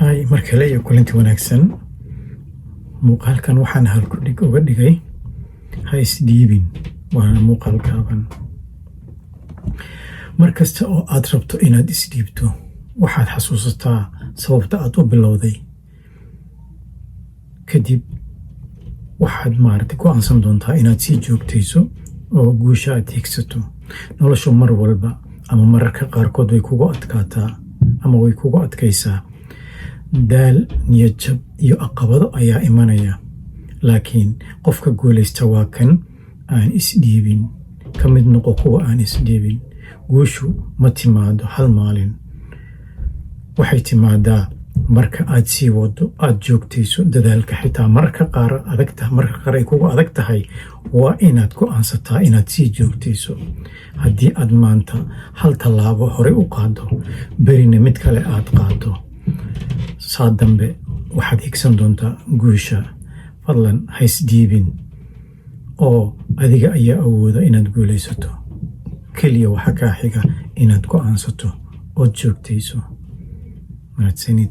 Hay markale iyo kulanti wanaagsan. Muuqaalkan waxaan halkudhig uga dhigay ha isdhiibin. Waana muuqaal gaaban. Mar kasta oo aad rabto inaad isdhiibto, waxaad xasuusataa sababta aad u bilowday. Kadib waxaad go'aansan doontaa inaad sii joogtayso oo guusha aad higsato. Noloshu mar walba ama mararka qaarkood way kugu adkaataa ama way kugu adkaysaa. Daal, niyad jab iyo caqabado ayaa imanaya. Laakiin qofka guulaysta waa kan aan isdhiibin. Ka mid noqo kuwa aan isdhiibin. Guushu ma timaado hal maalin. Waxay timaadaa marka aad sii wado, aad joogtayso dadaalka. Xitaa mararka qaar ay kugu adag tahay, waa inaad go'aansataa inaad sii joogtayso. Haddii aad maanta hal tallaabo hore u qaado, berina mid kale aad qaado, saa dambe waxaad higsan doontaa guusha. Fadlan ha isdhiibin, oo adiga ayaa awooda inaad guulaysato. Keliya waxa kaa xiga inaad go'aansato ood joogtayso. Mahadsanid.